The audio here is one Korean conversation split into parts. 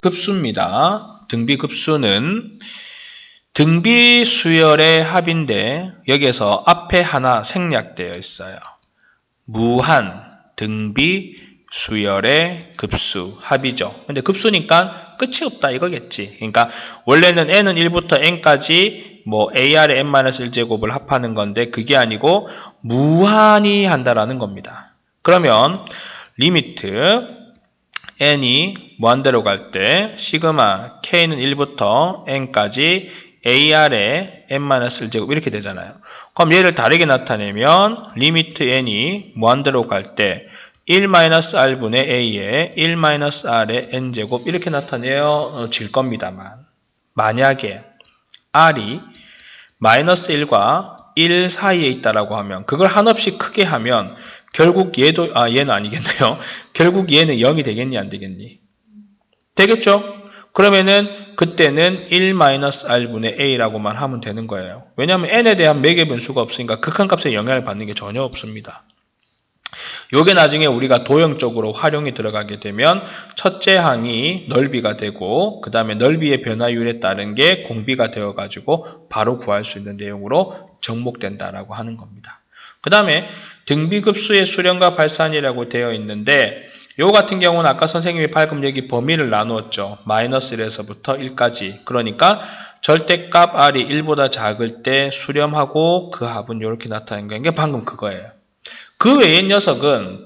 급수입니다. 등비급수는 등비 수열의 합인데 여기에서 앞에 하나 생략되어 있어요. 무한 등비 수열의 급수 합이죠. 근데 급수니까 끝이 없다 이거겠지. 그러니까 원래는 n은 1부터 n까지 뭐 ar의 n-1제곱을 합하는 건데 그게 아니고 무한히 한다라는 겁니다. 그러면 리미트 n이 무한대로 갈 때 시그마 k는 1부터 n까지 ar의 n-1제곱 이렇게 되잖아요. 그럼 얘를 다르게 나타내면 리미트 n이 무한대로 갈 때 1-r분의 a에 1-r의 n제곱 이렇게 나타내어질 겁니다만 만약에 r이 마이너스 1과 1 사이에 있다라고 하면 그걸 한없이 크게 하면 결국 얘도 얘는 아니겠네요. 결국 얘는 0이 되겠니 안 되겠니? 되겠죠? 그러면은 그때는 1-r분의 a라고만 하면 되는 거예요. 왜냐하면 n에 대한 매개 분수가 없으니까 극한값에 영향을 받는 게 전혀 없습니다. 요게 나중에 우리가 도형적으로 활용이 들어가게 되면 첫째 항이 넓이가 되고 그 다음에 넓이의 변화율에 따른 게 공비가 되어가지고 바로 구할 수 있는 내용으로 접목된다라고 하는 겁니다. 그 다음에 등비급수의 수렴과 발산이라고 되어 있는데 요 같은 경우는 아까 선생님이 방금 여기 범위를 나누었죠. 마이너스 1에서부터 1까지. 그러니까 절대값 r이 1보다 작을 때 수렴하고 그 합은 이렇게 나타나는 게 방금 그거예요. 그 외의 녀석은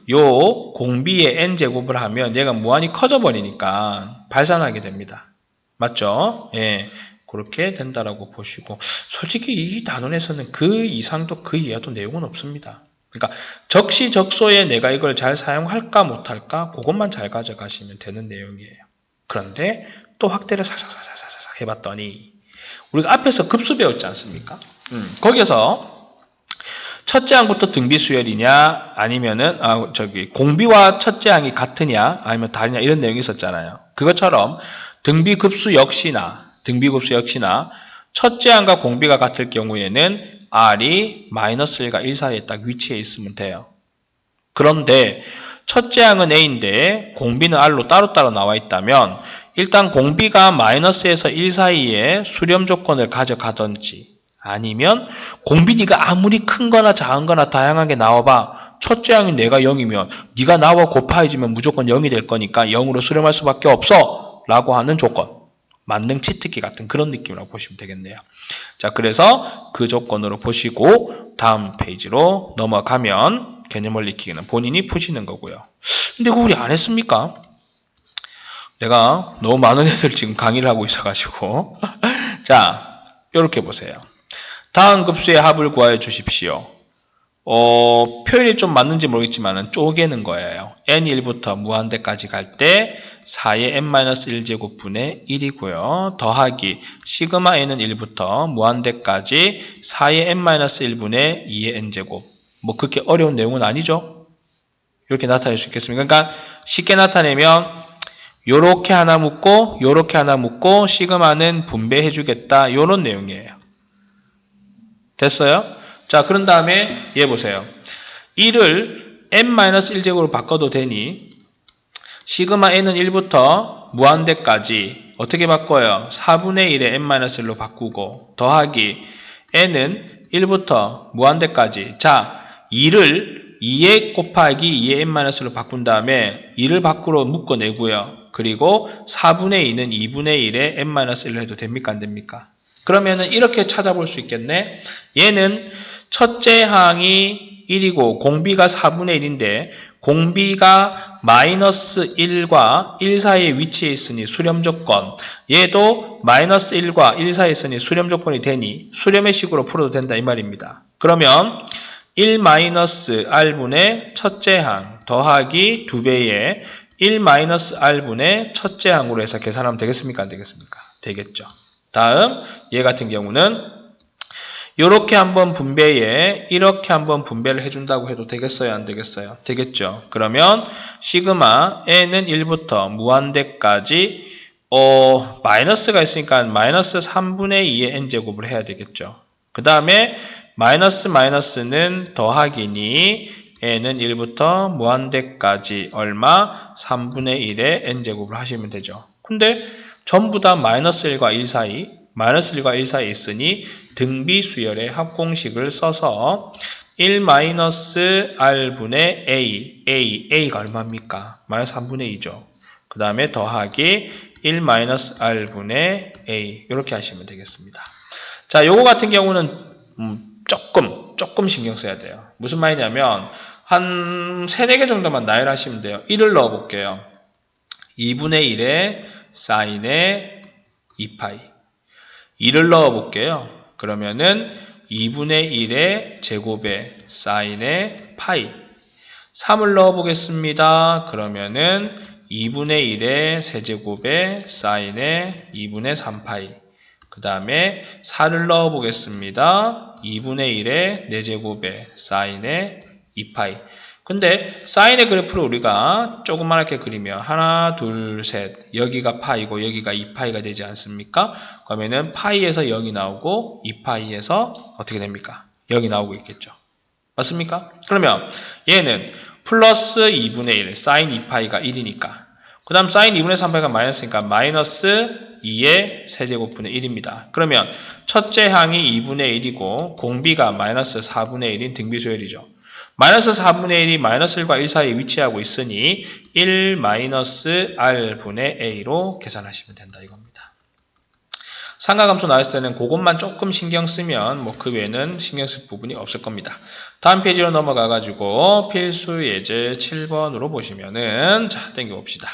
요 공비의 n제곱을 하면 얘가 무한히 커져 버리니까 발산하게 됩니다. 맞죠? 예. 그렇게 된다라고 보시고 솔직히 이 단원에서는 그 이상도 그 이하도 내용은 없습니다. 그러니까 적시적소에 내가 이걸 잘 사용할까 못할까 그것만 잘 가져가시면 되는 내용이에요. 그런데 또 확대를 싹싹 해봤더니 우리가 앞에서 급수 배웠지 않습니까? 거기에서 첫째 항부터 등비 수열이냐 아니면은 공비와 첫째 항이 같으냐 아니면 다르냐 이런 내용이 있었잖아요. 그것처럼 등비급수 역시나 첫째 항과 공비가 같을 경우에는 r이 마이너스 1과 1 사이에 딱 위치해 있으면 돼요. 그런데 첫째 항은 a인데 공비는 r로 따로따로 나와 있다면 일단 공비가 마이너스에서 1 사이에 수렴 조건을 가져가든지 아니면 공비 네가 아무리 큰 거나 작은 거나 다양하게 나와봐. 첫째 항이 내가 0이면 네가 나와 곱하여지면 무조건 0이 될 거니까 0으로 수렴할 수밖에 없어 라고 하는 조건. 만능 치트키 같은 그런 느낌이라고 보시면 되겠네요. 자, 그래서 그 조건으로 보시고 다음 페이지로 넘어가면 개념 익히기는 본인이 푸시는 거고요. 근데 그거 우리 안 했습니까? 내가 너무 많은 애들 지금 강의를 하고 있어가지고 자, 이렇게 보세요. 다음 급수의 합을 구하여 주십시오. 표현이 좀 맞는지 모르겠지만 쪼개는 거예요. n1부터 무한대까지 갈 때 4의 n-1제곱분의 1이고요. 더하기 시그마 n은 1부터 무한대까지 4의 n-1분의 2의 n제곱. 뭐 그렇게 어려운 내용은 아니죠? 이렇게 나타낼 수 있겠습니까? 그러니까 쉽게 나타내면 요렇게 하나 묶고 요렇게 하나 묶고 시그마는 분배해 주겠다. 이런 내용이에요. 됐어요? 자, 그런 다음에 얘 보세요. 1을 n-1제곱으로 바꿔도 되니 시그마 n은 1부터 무한대까지 어떻게 바꿔요? 4분의 1의 n-1로 바꾸고 더하기 n은 1부터 무한대까지 자, 2를 2에 곱하기 2의 n-1로 바꾼 다음에 2를 밖으로 묶어내고요. 그리고 4분의 2는 2분의 1의 n-1로 해도 됩니까? 안 됩니까? 그러면은 이렇게 찾아볼 수 있겠네. 얘는 첫째 항이 1이고 공비가 4분의 1인데 공비가 마이너스 1과 1 사이에 위치해 있으니 수렴 조건 얘도 마이너스 1과 1 사이에 있으니 수렴 조건이 되니 수렴의 식으로 풀어도 된다 이 말입니다. 그러면 1-r분의 첫째 항 더하기 2배의 1-r분의 첫째 항으로 해서 계산하면 되겠습니까? 안 되겠습니까? 되겠죠. 다음 얘 같은 경우는 이렇게 한번 분배에 이렇게 한번 분배를 해준다고 해도 되겠어요? 안 되겠어요? 되겠죠. 그러면 시그마 n은 1부터 무한대까지 마이너스가 있으니까 마이너스 3분의 2의 n제곱을 해야 되겠죠. 그 다음에 마이너스는 더하기니 n은 1부터 무한대까지 얼마? 3분의 1의 n제곱을 하시면 되죠. 근데 전부 다 마이너스 1과 1 사이, 마이너스 1과 1 사이에 있으니 등비수열의 합공식을 써서 1-r분의 A가 얼마입니까? 마이너스 3분의 2죠. 그 다음에 더하기 1-r분의 A 이렇게 하시면 되겠습니다. 자, 요거 같은 경우는 조금 신경 써야 돼요. 무슨 말이냐면 한 3, 4개 정도만 나열하시면 돼요. 1을 넣어 볼게요. 2분의 1에 사인의 2파이 2를 넣어 볼게요. 그러면은 2분의 1의 제곱에 사인의 파이 3을 넣어 보겠습니다. 그러면은 2분의 1의 세제곱에 사인의 2분의 3파이 그 다음에 4를 넣어 보겠습니다. 2분의 1의 4제곱에 사인의 2파이 근데 사인의 그래프를 우리가 조그맣게 그리면 하나, 둘, 셋 여기가 파이고 여기가 2파이가 되지 않습니까? 그러면은 파이에서 0이 나오고 2파이에서 어떻게 됩니까? 0이 나오고 있겠죠. 맞습니까? 그러면 얘는 플러스 2분의 1 사인 2파이가 1이니까 그 다음 사인 2분의 3파이가 마이너스니까 마이너스 2의 세제곱분의 1입니다. 그러면 첫째 항이 2분의 1이고 공비가 마이너스 4분의 1인 등비수열이죠. 마이너스 4분의 1이 마이너스 1과 1 사이에 위치하고 있으니 1 마이너스 r분의 a로 계산하시면 된다 이겁니다. 상가감수 나왔을 때는 그것만 조금 신경 쓰면 뭐 그 외에는 신경 쓸 부분이 없을 겁니다. 다음 페이지로 넘어가 가지고 필수 예제 7번으로 보시면은 자 땡겨봅시다.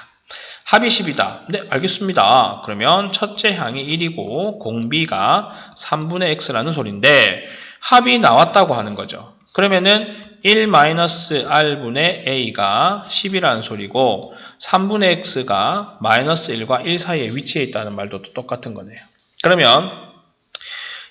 합이 10이다. 네, 알겠습니다. 그러면 첫째 항이 1이고 공비가 3분의 x라는 소리인데 합이 나왔다고 하는 거죠. 그러면은 1-r분의 a가 10이라는 소리고 3분의 x가 마이너스 1과 1 사이에 위치해 있다는 말도 똑같은 거네요. 그러면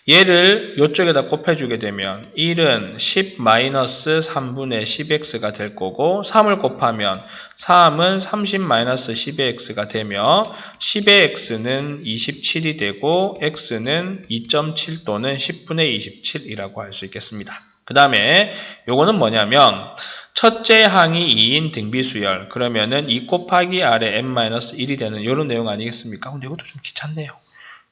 얘를 이쪽에다 곱해주게 되면 1은 10-3분의 10x가 될 거고 3을 곱하면 3은 30-10의 x가 되며 10의 x는 27이 되고 x는 2.7 또는 10분의 27이라고 할 수 있겠습니다. 그 다음에 요거는 뭐냐면 첫째 항이 2인 등비수열 그러면은 2 곱하기 r에 n-1이 되는 이런 내용 아니겠습니까? 근데 이것도 좀 귀찮네요.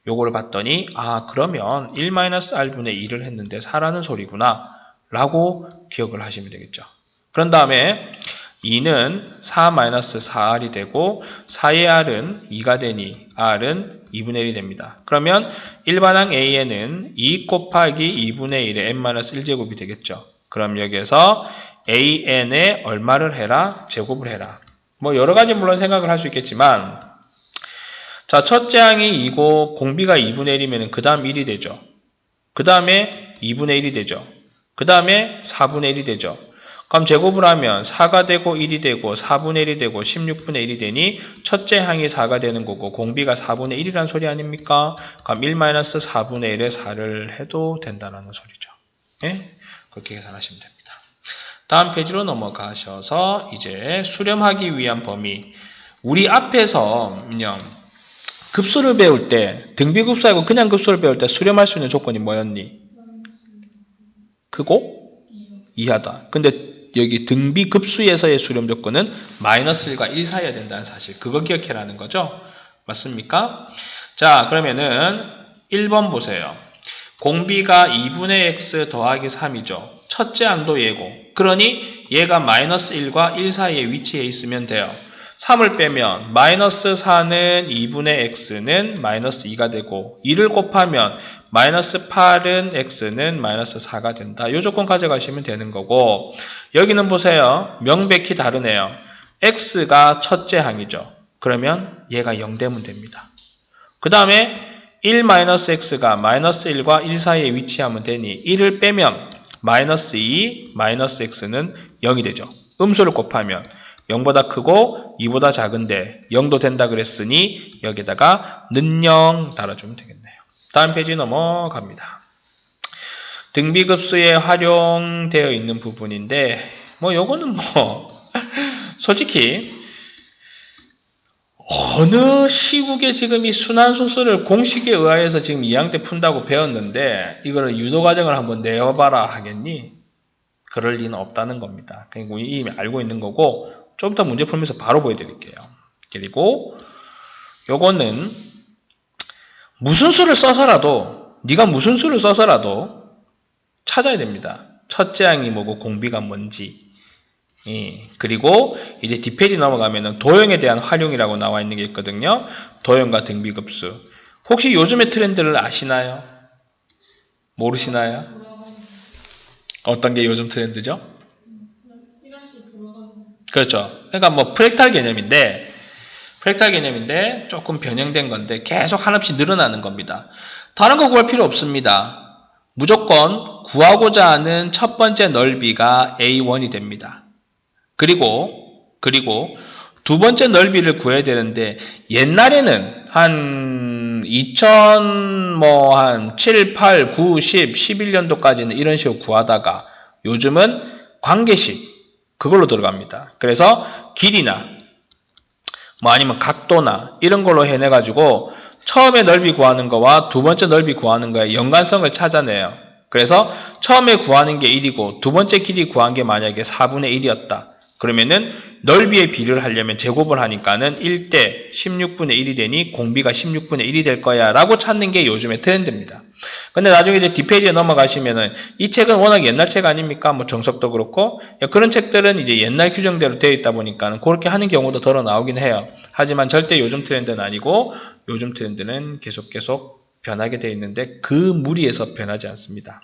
요거를 봤더니 아 그러면 1-r분의 2를 했는데 4라는 소리구나 라고 기억을 하시면 되겠죠. 그런 다음에 2는 4-4r이 되고 4의 r은 2가 되니 r은 2분의 1이 됩니다. 그러면 일반항 a에는 2 곱하기 2분의 1의 n-1제곱이 되겠죠. 그럼 여기에서 an에 얼마를 해라? 제곱을 해라. 뭐 여러가지 물론 생각을 할 수 있겠지만 자, 첫째 항이 2고 공비가 2분의 1이면 그 다음 1이 되죠. 그 다음에 2분의 1이 되죠. 그 다음에 4분의 1이 되죠. 그럼 제곱을 하면 4가 되고 1이 되고 4분의 1이 되고 16분의 1이 되니 첫째 항이 4가 되는 거고 공비가 4분의 1이라는 소리 아닙니까? 그럼 1-4분의 1에 4를 해도 된다는 소리죠. 예? 그렇게 계산하시면 됩니다. 다음 페이지로 넘어가셔서 이제 수렴하기 위한 범위 우리 앞에서 그냥 급수를 배울 때 등비급수하고 그냥 급수를 배울 때 수렴할 수 있는 조건이 뭐였니? 크고 이하다. 근데 여기 등비급수에서의 수렴 조건은 마이너스 1과 1 사이여야 된다는 사실. 그거 기억해라는 거죠. 맞습니까? 자 그러면은 1번 보세요. 공비가 2분의 x 더하기 3이죠. 첫째 항도 얘고. 그러니 얘가 마이너스 1과 1 사이에 위치해 있으면 돼요. 3을 빼면 마이너스 4는 2분의 x는 마이너스 2가 되고 2를 곱하면 마이너스 8은 x는 마이너스 4가 된다. 이 조건 가져가시면 되는 거고 여기는 보세요. 명백히 다르네요. x가 첫째 항이죠. 그러면 얘가 0 되면 됩니다. 그 다음에 1-x가 마이너스 1과 1 사이에 위치하면 되니 1을 빼면 마이너스 2, 마이너스 x는 0이 되죠. 음수를 곱하면 0보다 크고 2보다 작은데 0도 된다 그랬으니 여기다가 는 0 달아주면 되겠네요. 다음 페이지 넘어갑니다. 등비급수에 활용되어 있는 부분인데 뭐 요거는 뭐 솔직히 어느 시국에 지금 이 순환소수를 공식에 의하여서 지금 2학년 때 푼다고 배웠는데 이거를 유도과정을 한번 내어봐라 하겠니? 그럴 리는 없다는 겁니다. 그리고 이미 알고 있는 거고 좀 더 문제 풀면서 바로 보여드릴게요. 그리고 요거는 무슨 수를 써서라도 네가 무슨 수를 써서라도 찾아야 됩니다. 첫째 항이 뭐고 공비가 뭔지. 예, 그리고 이제 뒷페이지 넘어가면은 도형에 대한 활용이라고 나와 있는 게 있거든요. 도형과 등비급수. 혹시 요즘의 트렌드를 아시나요? 모르시나요? 어떤 게 요즘 트렌드죠? 그렇죠. 그러니까 뭐 프랙탈 개념인데 조금 변형된 건데 계속 한없이 늘어나는 겁니다. 다른 거 구할 필요 없습니다. 무조건 구하고자 하는 첫 번째 넓이가 A1이 됩니다. 그리고 두 번째 넓이를 구해야 되는데 옛날에는 한 7, 8, 9, 10, 11년도까지는 이런 식으로 구하다가 요즘은 관계식 그걸로 들어갑니다. 그래서 길이나 뭐 아니면 각도나 이런 걸로 해내가지고 처음에 넓이 구하는 거와 두 번째 넓이 구하는 거에 연관성을 찾아내요. 그래서 처음에 구하는 게 1이고 두 번째 길이 구한 게 만약에 4분의 1이었다. 그러면은 넓이의 비를 하려면 제곱을 하니까는 1대 16분의 1이 되니 공비가 16분의 1이 될 거야 라고 찾는 게 요즘의 트렌드입니다. 근데 나중에 이제 뒷페이지에 넘어가시면은 이 책은 워낙 옛날 책 아닙니까? 뭐 정석도 그렇고 그런 책들은 이제 옛날 규정대로 되어 있다 보니까 그렇게 하는 경우도 덜어 나오긴 해요. 하지만 절대 요즘 트렌드는 아니고 요즘 트렌드는 계속 변하게 되어 있는데 그 무리에서 변하지 않습니다.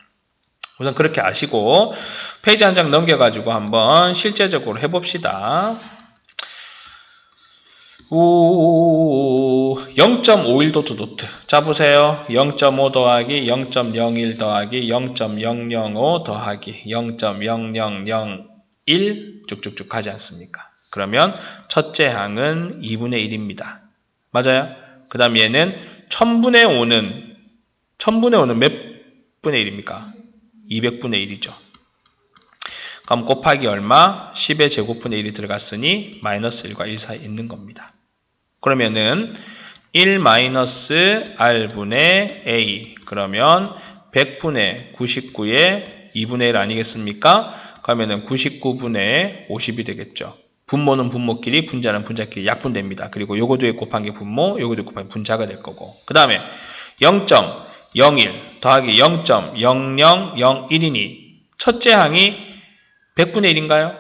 우선 그렇게 아시고 페이지 한 장 넘겨가지고 한번 실제적으로 해봅시다. 0.51도트 도트. 자 보세요. 0.5 더하기 0.01 더하기 0.005 더하기 0.0001 쭉쭉쭉 가지 않습니까? 그러면 첫째 항은 2분의 1입니다. 맞아요? 그 다음 얘는 1000분의 5는 몇 분의 1입니까? 200분의 1이죠. 그럼 곱하기 얼마? 10의 제곱분의 1이 들어갔으니 마이너스 1과 1 사이에 있는 겁니다. 그러면은 1 마이너스 r분의 a 그러면 100분의 99의 2분의 1 아니겠습니까? 그러면은 99분의 50이 되겠죠. 분모는 분모끼리, 분자는 분자끼리 약분됩니다. 그리고 요거도에 곱한 게 분모, 요거도에 곱한 게 분자가 될 거고. 그 다음에 0.01 더하기 0.0001이니 첫째 항이 100분의 1인가요?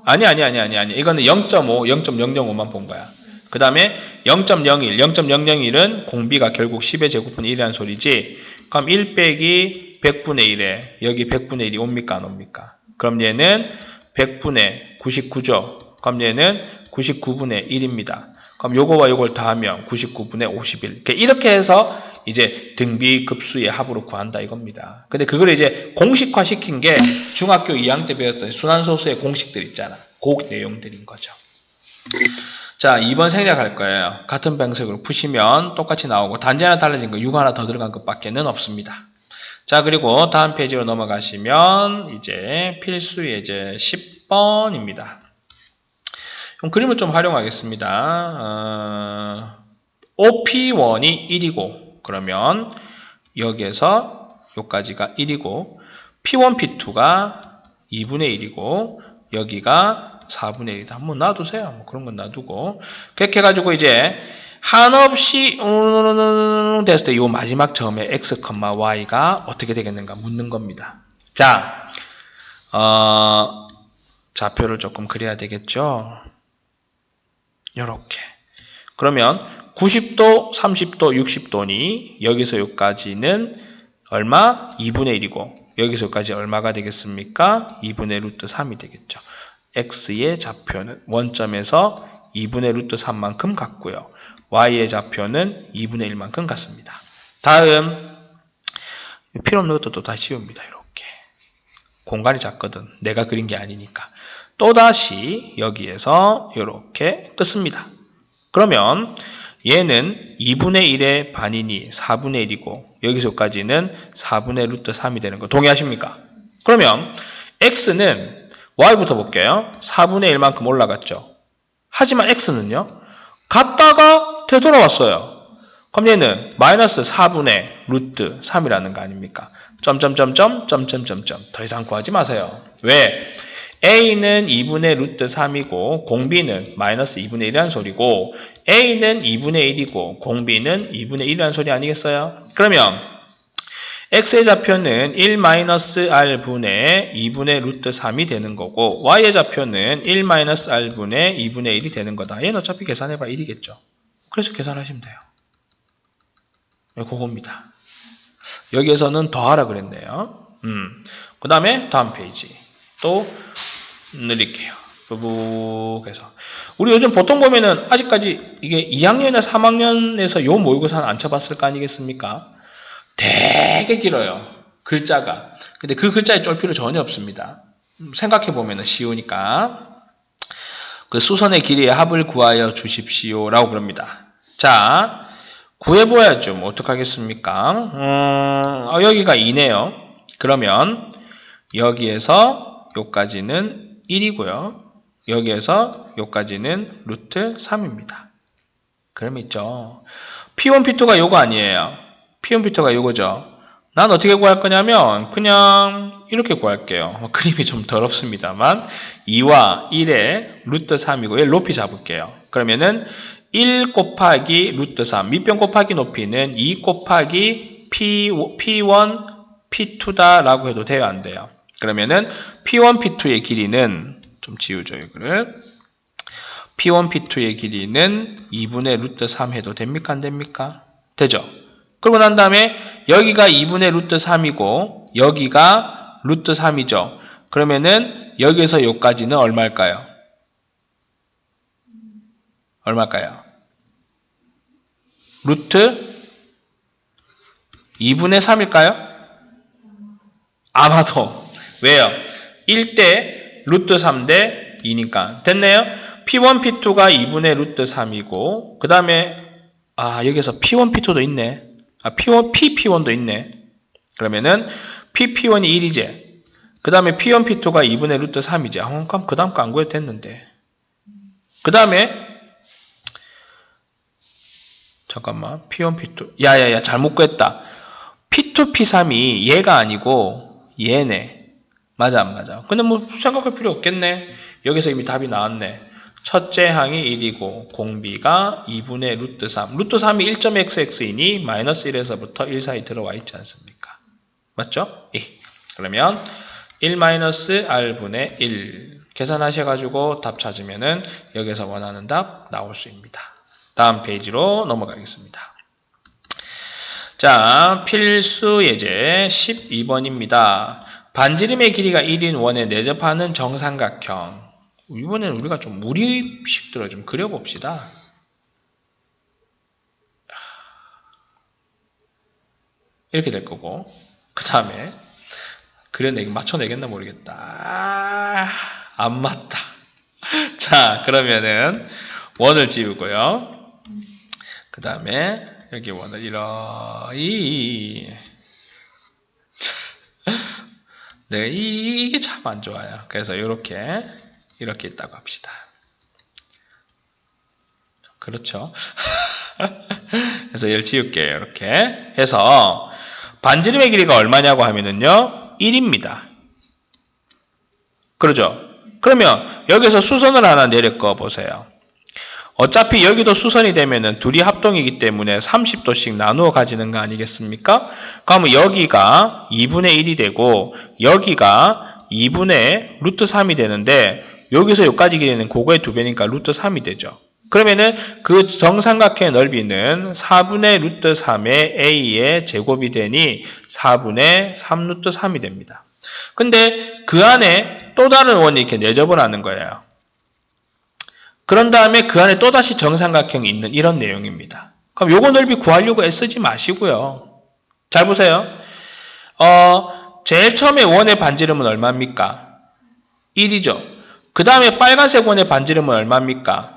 아니. 이거는 0.5, 0.005만 본 거야. 그 다음에 0.01, 0.001은 공비가 결국 10의 제곱분의 1이라는 소리지. 그럼 1 빼기 100분의 1에 여기 100분의 1이 옵니까 안 옵니까? 그럼 얘는 100분의 99죠. 그럼 얘는 99분의 1입니다. 그럼 요거와 요걸 더하면 99분의 51. 이렇게 해서 이제 등비급수의 합으로 구한다 이겁니다. 근데 그걸 이제 공식화 시킨 게 중학교 2학년 때 배웠던 순환소수의 공식들 있잖아. 그 내용들인 거죠. 자, 2번 생략할 거예요. 같은 방식으로 푸시면 똑같이 나오고 단지 하나 달라진 거 6 하나 더 들어간 것밖에는 없습니다. 자, 그리고 다음 페이지로 넘어가시면 이제 필수 예제 10번입니다. 그럼 그림을 좀 활용하겠습니다. OP1이 1이고 그러면 여기에서 여기까지가 1이고 P1, P2가 2분의 1이고 여기가 4분의 1이다. 한번 놔두세요. 뭐 그런 건 놔두고 그렇게 해가지고 이제 한없이 됐을 때 이 마지막 점에 x, y가 어떻게 되겠는가 묻는 겁니다. 자, 좌표를 조금 그려야 되겠죠. 요렇게. 그러면 90도, 30도, 60도니 여기서 여기까지는 얼마? 2분의 1이고 여기서 여기까지 얼마가 되겠습니까? 2분의 루트 3이 되겠죠. x의 좌표는 원점에서 2분의 루트 3만큼 같고요. y의 좌표는 2분의 1만큼 같습니다. 다음 필요 없는 것도 또 다 씌웁니다. 이렇게. 공간이 작거든. 내가 그린 게 아니니까. 또다시 여기에서 이렇게 뜯습니다. 그러면 얘는 2분의 1의 반이니 4분의 1이고 여기서까지는 4분의 루트 3이 되는 거 동의하십니까? 그러면 x는 y부터 볼게요. 4분의 1만큼 올라갔죠. 하지만 x는요. 갔다가 되돌아왔어요. 그럼 얘는 마이너스 4분의 루트 3이라는 거 아닙니까? 점점점점 더 이상 구하지 마세요. 왜? A는 2분의 루트 3이고 공B는 마이너스 2분의 1이라는 소리고 A는 2분의 1이고 공B는 2분의 1이라는 소리 아니겠어요? 그러면 X의 좌표는 1-R분의 2분의 루트 3이 되는 거고 Y의 좌표는 1-R분의 2분의 1이 되는 거다. 얘는 어차피 계산해봐 1이겠죠. 그래서 계산하시면 돼요. 그겁니다. 여기에서는 더하라 그랬네요. 그 다음에 다음 페이지 또 늘릴게요. 부북해서 우리 요즘 보통 보면은 아직까지 이게 2학년이나 3학년에서 요 모의고사는 안 쳐봤을 거 아니겠습니까? 되게 길어요. 글자가. 근데 그 글자에 쫄 필요 전혀 없습니다. 생각해보면 쉬우니까. 그 수선의 길이의 합을 구하여 주십시오. 라고 그럽니다. 자, 구해봐야죠. 뭐 어떡하겠습니까? 여기가 2네요. 그러면 여기에서 요까지는 1이고요. 여기에서 요까지는 루트 3입니다. 그럼 있죠. P1, P2가 요거 아니에요. P1, P2가 요거죠. 난 어떻게 구할 거냐면 그냥 이렇게 구할게요. 그림이 좀 더럽습니다만 2와 1의 루트 3이고 얘 높이 잡을게요. 그러면은 1 곱하기 루트 3 밑변 곱하기 높이는 2 곱하기 P1, P2다 라고 해도 돼요 안 돼요? 그러면은 P1, P2의 길이는 좀 지우죠 이거를 P1, P2의 길이는 2분의 루트 3 해도 됩니까 안 됩니까? 되죠? 그러고 난 다음에 여기가 2분의 루트 3이고 여기가 루트 3이죠. 그러면은 여기에서 여기까지는 얼마일까요? 얼마일까요? 루트 2분의 3일까요? 아마도. 왜요? 1대 루트 3대 2니까. 됐네요? P1, P2가 2분의 루트 3이고 그 다음에 여기서 P1, P2도 있네. P1도 있네. 그러면은 P1이 1이지. 그 다음에 P1, P2가 2분의 루트 3이지. 그럼 그 다음 거 안 구해도 됐는데. 그 다음에 잠깐만. P1, P2. 야야야 잘못 구했다. P2, P3이 얘가 아니고 얘네. 맞아 안 맞아? 근데 뭐 생각할 필요 없겠네. 여기서 이미 답이 나왔네. 첫째 항이 1이고 공비가 2분의 루트 3. 루트 3이 1.xx이니 마이너스 1에서부터 1 사이 들어와 있지 않습니까? 맞죠? 그러면 1-r분의 1 계산하셔가지고 답 찾으면은 여기서 원하는 답 나올 수 있습니다. 다음 페이지로 넘어가겠습니다. 자, 필수 예제 12번입니다. 반지름의 길이가 1인 원에 내접하는 정삼각형. 이번에는 우리가 좀 무리식들을 좀 그려봅시다. 이렇게 될 거고 그 다음에 맞춰내겠나 모르겠다. 안 맞다. 자, 그러면은 원을 지우고요. 그 다음에 여기 원을 네, 이게 참 안 좋아요. 그래서 이렇게 있다고 합시다. 그렇죠? 그래서 얘를 지울게요. 이렇게 해서 반지름의 길이가 얼마냐고 하면은요 1입니다. 그러죠? 그러면 여기서 수선을 하나 내려 꺼 보세요. 어차피 여기도 수선이 되면은 둘이 합동이기 때문에 30도씩 나누어 가지는 거 아니겠습니까? 그러면 여기가 2분의 1이 되고 여기가 2분의 루트 3이 되는데 여기서 여기까지 길이는 그거의 2배니까 루트 3이 되죠. 그러면은 그 정삼각형의 넓이는 4분의 루트 3의 a의 제곱이 되니 4분의 3 루트 3이 됩니다. 근데 그 안에 또 다른 원이 이렇게 내접을 하는 거예요. 그런 다음에 그 안에 또다시 정삼각형이 있는 이런 내용입니다. 그럼 요거 넓이 구하려고 애쓰지 마시고요. 잘 보세요. 제일 처음에 원의 반지름은 얼마입니까? 1이죠. 그 다음에 빨간색 원의 반지름은 얼마입니까?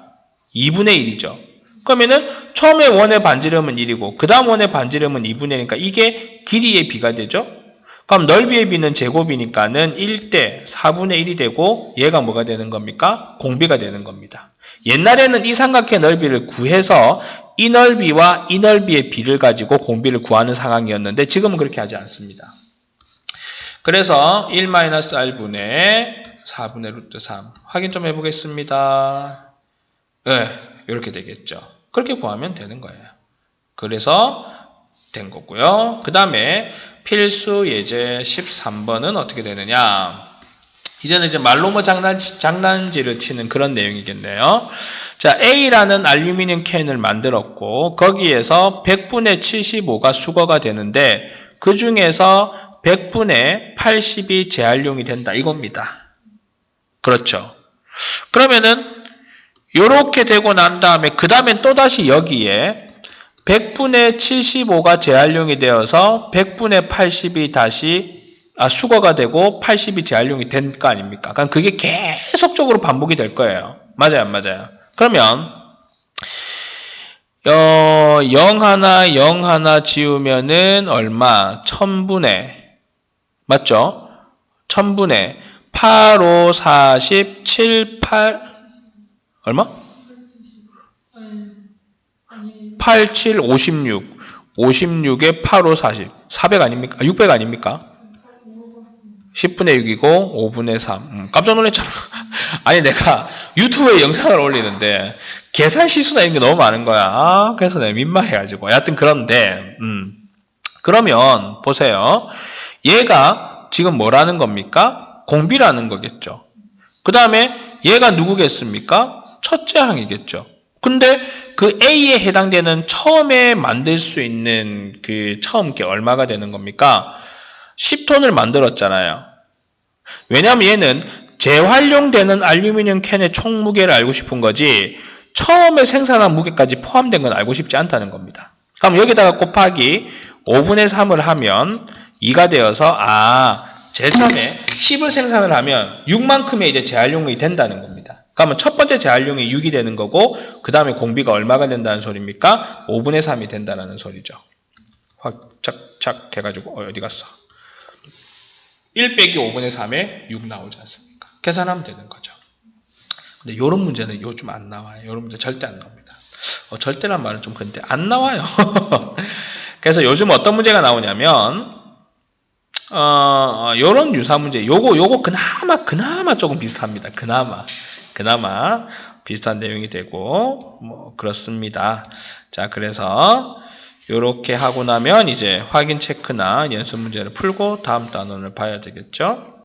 2분의 1이죠. 그러면은 처음에 원의 반지름은 1이고 그 다음 원의 반지름은 2분의 1이니까 이게 길이의 비가 되죠. 그럼 넓이의 비는 제곱이니까는 1대 4분의 1이 되고 얘가 뭐가 되는 겁니까? 공비가 되는 겁니다. 옛날에는 이 삼각형의 넓이를 구해서 이 넓이와 이 넓이의 비를 가지고 공비를 구하는 상황이었는데 지금은 그렇게 하지 않습니다. 그래서 1-r분의 4분의 루트 3 확인 좀 해보겠습니다. 네, 이렇게 되겠죠. 그렇게 구하면 되는 거예요. 그래서 된 거고요. 그 다음에 필수 예제 13번은 어떻게 되느냐. 이제는 이제 말로머 장난질을 치는 그런 내용이겠네요. 자, A라는 알루미늄 캔을 만들었고 거기에서 100분의 75가 수거가 되는데 그 중에서 100분의 80이 재활용이 된다 이겁니다. 그렇죠. 그러면은 요렇게 되고 난 다음에 그 다음엔 또다시 여기에 100분의 75가 재활용이 되어서 100분의 80이 다시 수거가 되고 80이 재활용이 된 거 아닙니까? 그럼 그게 계속적으로 반복이 될 거예요. 맞아요, 안 맞아요? 그러면 0 하나 지우면은 얼마? 1000분의 맞죠? 1000분의 8, 5, 40, 7, 8 얼마? 8, 7, 56 56에 8, 5, 40 400 아닙니까? 600 아닙니까? 10분의 6이고 5분의 3 깜짝 놀랐잖아. 아니 내가 유튜브에 영상을 올리는데 계산 실수나 이런 게 너무 많은 거야. 그래서 내가 민망해가지고 여하튼 그런데 그러면 보세요. 얘가 지금 뭐라는 겁니까? 공비라는 거겠죠. 그 다음에 얘가 누구겠습니까? 첫째 항이겠죠. 근데 그 A에 해당되는 처음에 만들 수 있는 그 처음 게 얼마가 되는 겁니까? 10톤을 만들었잖아요. 왜냐하면 얘는 재활용되는 알루미늄 캔의 총 무게를 알고 싶은 거지 처음에 생산한 무게까지 포함된 건 알고 싶지 않다는 겁니다. 그럼 여기다가 곱하기 5분의 3을 하면 2가 되어서 제일 처음에 10을 생산을 하면 6만큼의 이제 재활용이 된다는 겁니다. 그러면 첫 번째 재활용이 6이 되는 거고 그 다음에 공비가 얼마가 된다는 소리입니까? 5분의 3이 된다는 소리죠. 확 착착 해가지고 어디 갔어? 1 빼기 5분의 3에 6 나오지 않습니까? 계산하면 되는 거죠. 근데 이런 문제는 요즘 안 나와요. 이런 문제 절대 안 나옵니다. 절대란 말은 좀 그런데 안 나와요. 그래서 요즘 어떤 문제가 나오냐면 요런 유사 문제 요거 그나마 조금 비슷합니다. 그나마 비슷한 내용이 되고 뭐 그렇습니다. 자, 그래서 요렇게 하고 나면 이제 확인 체크나 연습 문제를 풀고 다음 단원을 봐야 되겠죠.